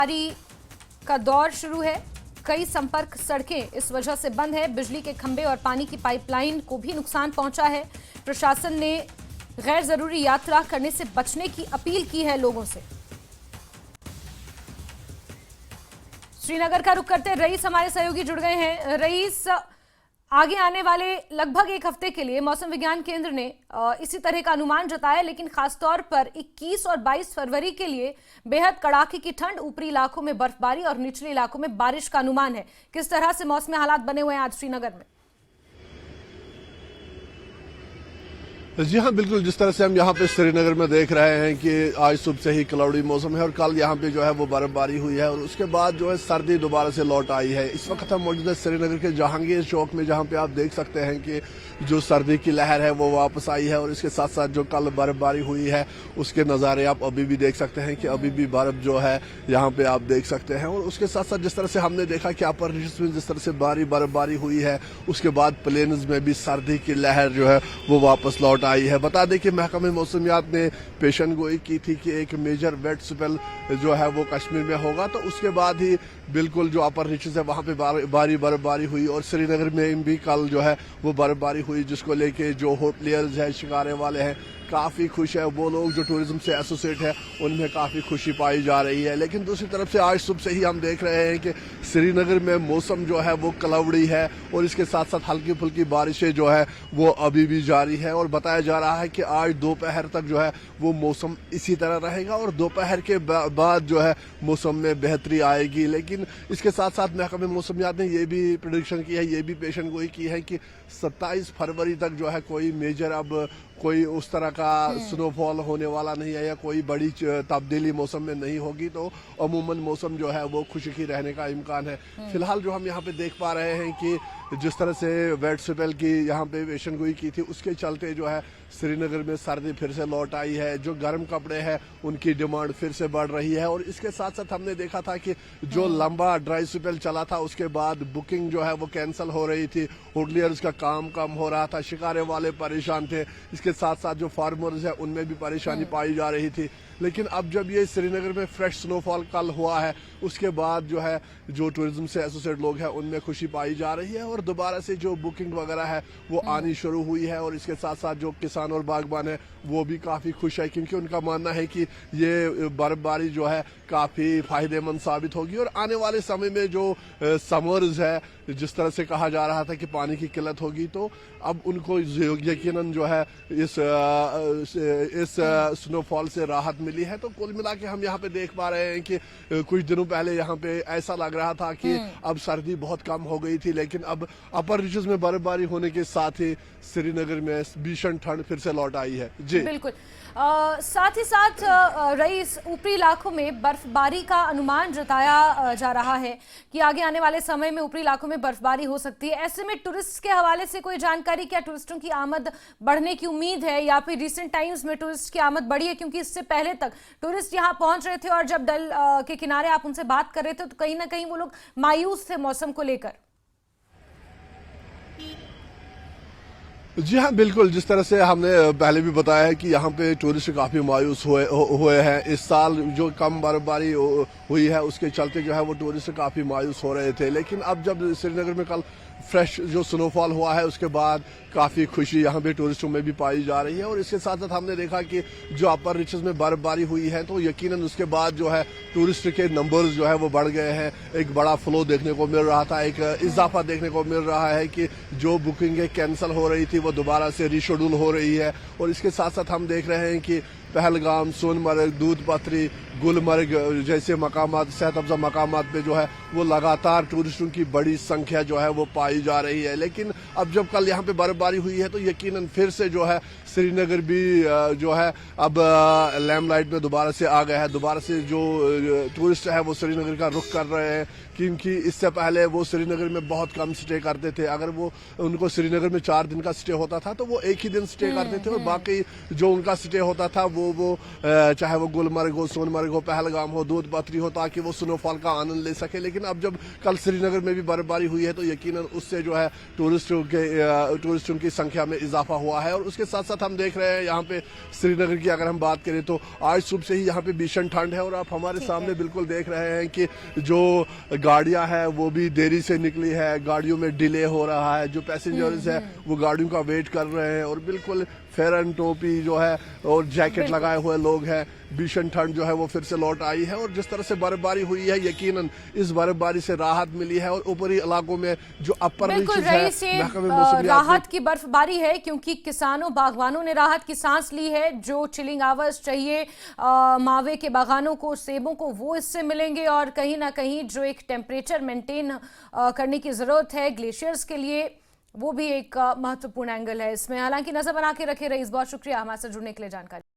बारी का दौर शुरू है। कई संपर्क सड़कें इस वजह से बंद है। बिजली के खंभे और पानी की पाइपलाइन को भी नुकसान पहुंचा है। प्रशासन ने गैर जरूरी यात्रा करने से बचने की अपील की है लोगों से। श्रीनगर का रुख करते रईस हमारे सहयोगी जुड़ गए हैं। रईस, आगे आने वाले लगभग एक हफ्ते के लिए मौसम विज्ञान केंद्र ने इसी तरह का अनुमान जताया, लेकिन खासतौर पर 21 और 22 फरवरी के लिए बेहद कड़ाके की ठंड, ऊपरी इलाकों में बर्फबारी और निचले इलाकों में बारिश का अनुमान है। किस तरह से मौसमी हालात बने हुए हैं आज श्रीनगर में? जी हाँ, बिल्कुल। जिस तरह से हम यहाँ पे श्रीनगर में देख रहे हैं कि आज सुबह से ही क्लाउडी मौसम है और कल यहाँ पे जो है वो बर्फबारी हुई है और उसके बाद जो है सर्दी दोबारा से लौट आई है। इस वक्त हम मौजूद है श्रीनगर के जहांगीर चौक में, जहाँ पे आप देख सकते हैं कि जो सर्दी की लहर है वो वापस आई है और इसके साथ साथ जो कल बर्फबारी हुई है उसके नज़ारे आप अभी भी देख सकते हैं कि अभी भी बर्फ जो है यहाँ पे आप देख सकते हैं। और उसके साथ साथ जिस तरह से हमने देखा कि अपर रीजन्स में जिस तरह से भारी बर्फबारी हुई है, उसके बाद प्लेन्स में भी सर्दी की लहर जो है वो वापस लौट आई है। बता दें कि महकमे मौसमियात ने पेशन गोई की थी कि एक मेजर वेट स्पेल जो है वो कश्मीर में होगा, तो उसके बाद ही बिल्कुल जो अपर रीजन्स है वहाँ पे भारी बर्फबारी हुई और श्रीनगर में भी कल जो है वो बर्फबारी हुई, जिसको लेके जो होटलियर्स है, शिकारे वाले हैं, काफ़ी खुश है। वो लोग जो टूरिज्म से एसोसिएट है उनमें काफ़ी खुशी पाई जा रही है। लेकिन दूसरी तरफ से आज सुबह से ही हम देख रहे हैं कि श्रीनगर में मौसम जो है वो क्लाउडी है और इसके साथ साथ हल्की फुल्की बारिशें जो है वो अभी भी जारी है और बताया जा रहा है कि आज दोपहर तक जो है वो मौसम इसी तरह रहेगा और दोपहर के बाद जो है मौसम में बेहतरी आएगी। लेकिन इसके साथ साथ महकमे मौसमियात ने ये भी प्रेडिक्शन की है, ये भी पेशन गोई की है कि 27 फरवरी तक जो है कोई मेजर अब कोई उस तरह का स्नोफॉल होने वाला नहीं है या कोई बड़ी तब्दीली मौसम में नहीं होगी, तो अमूमन मौसम जो है वो खुशकी रहने का इम्कान है। फिलहाल जो हम यहाँ पे देख पा रहे हैं कि जिस तरह से वेट स्पेल की यहाँ पे पेशन गोई की थी, उसके चलते जो है श्रीनगर में सर्दी फिर से लौट आई है। जो गर्म कपड़े हैं उनकी डिमांड फिर से बढ़ रही है और इसके साथ साथ हमने देखा था कि जो लंबा ड्राई स्पेल चला था उसके बाद बुकिंग जो है वो कैंसिल हो रही थी, होटलियर्स का काम कम हो रहा था, शिकारे वाले परेशान थे, इसके साथ साथ जो फार्मर्स है उनमें भी परेशानी पाई जा रही थी। लेकिन अब जब ये श्रीनगर में फ्रेश स्नोफॉल कल हुआ है, उसके बाद जो है जो टूरिज्म से एसोसिएट लोग हैं उनमें खुशी पाई जा रही है और दोबारा से जो बुकिंग वगैरह है वो आनी शुरू हुई है। और इसके साथ साथ जो किसान और बागबान है वो भी काफ़ी खुश है, क्योंकि उनका मानना है कि ये बर्फबारी जो है काफ़ी फायदेमंद साबित होगी और आने वाले समय में जो समर्स है, जिस तरह से कहा जा रहा था कि पानी की किल्लत होगी, तो अब उनको यकीनन जो है इस स्नोफॉल से राहत मिली है। तो कुल मिला के हम यहाँ पे देख पा रहे हैं कि कुछ दिनों पहले यहाँ पे ऐसा लग रहा था कि अब सर्दी बहुत कम हो गई थी, लेकिन अब अपर रीजन्स में बर्फबारी होने के साथ ही श्रीनगर में भीषण ठंड फिर से लौट आई है। जी बिल्कुल। साथ ही साथ रईस, ऊपरी इलाकों में बर्फबारी का अनुमान जताया जा रहा है कि आगे आने वाले समय में ऊपरी इलाकों में बर्फबारी हो सकती है। ऐसे में टूरिस्ट के हवाले से कोई जानकारी, क्या टूरिस्टों की आमद बढ़ने की उम्मीद है या फिर रिसेंट टाइम्स में टूरिस्ट की आमद बढ़ी है? क्योंकि इससे पहले तक टूरिस्ट यहाँ पहुंच रहे थे और जब डल के किनारे आप उनसे बात कर रहे थे तो कहीं ना कहीं वो लोग मायूस थे मौसम को लेकर। जी हाँ, बिल्कुल। जिस तरह से हमने पहले भी बताया है कि यहाँ पे टूरिस्ट काफ़ी मायूस हुए हैं। इस साल जो कम बर्फबारी हुई है उसके चलते जो है वो टूरिस्ट काफ़ी मायूस हो रहे थे। लेकिन अब जब श्रीनगर में कल फ्रेश जो स्नोफॉल हुआ है उसके बाद काफ़ी खुशी यहाँ पे टूरिस्टों में भी पाई जा रही है और इसके साथ साथ हमने देखा कि जो अपर रीजन्स में बर्फबारी हुई है तो यकीनन उसके बाद जो है टूरिस्ट के नंबर्स जो है वो बढ़ गए हैं। एक बड़ा फ्लो देखने को मिल रहा था, एक इजाफा देखने को मिल रहा है कि जो बुकिंगें कैंसिल हो रही थी वो दोबारा से रीशेड्यूल हो रही है। और इसके साथ साथ हम देख रहे हैं कि पहलगाम, सोनमर्ग, दूध पत्री, गुलमर्ग जैसे मकामात, सेहत अफजा मकामात पे जो है वो लगातार टूरिस्टों की बड़ी संख्या जो है वो पाई जा रही है। लेकिन अब जब कल यहाँ पे बर्फबारी हुई है तो यकीनन फिर से जो है श्रीनगर भी जो है अब लैमलाइट में दोबारा से आ गया है। दोबारा से जो टूरिस्ट है वो श्रीनगर का रुख कर रहे हैं, क्योंकि इससे पहले वो श्रीनगर में बहुत कम स्टे करते थे। अगर वो उनको श्रीनगर में 4 दिन का स्टे होता था तो वो एक ही दिन स्टे करते थे और बाकी जो उनका स्टे होता था चाहे वो गुलमर्ग हो, सोनमर्ग हो, पहलगाम हो, दूध पथरी हो, ताकि वो स्नोफॉल का आनंद ले सके। लेकिन अब जब कल श्रीनगर में भी बर्फबारी हुई है तो यकीनन उससे जो है टूरिस्टों की संख्या में इजाफा हुआ है। और उसके साथ साथ हम देख रहे हैं यहाँ पे श्रीनगर की अगर हम बात करें तो आज सुबह से ही यहाँ पे भीषण ठंड है। और आप हमारे सामने बिल्कुल देख रहे हैं कि जो गाड़ियां हैं वो भी देरी से निकली है, गाड़ियों में डिले हो रहा है, जो पैसेंजर्स है वो गाड़ियों का वेट कर रहे हैं। और बिल्कुल फेरन टोपी जो है और जैकेट लगाए हुए लोग हैं। भीषण ठंड जो है वो फिर से लौट आई है। और जिस तरह से बर्फबारी हुई है यकीनन इस बर्फबारी से राहत मिली है। और ऊपरी इलाकों में जो अपर बिल्कुल रीचेस है, महकमे मौसमियात राहत की बर्फबारी है, क्योंकि किसानों बागवानों ने राहत की सांस ली है। जो चिलिंग आवर्स चाहिए मावे के बागानों को, सेबों को, वो इससे मिलेंगे। और कहीं ना कहीं जो एक टेम्परेचर मेंटेन करने की जरूरत है ग्लेशियर्स के लिए, वो भी एक महत्वपूर्ण एंगल है इसमें। हालांकि नजर बना के रखे रईस, बहुत शुक्रिया हमारे साथ जुड़ने के लिए जानकारी।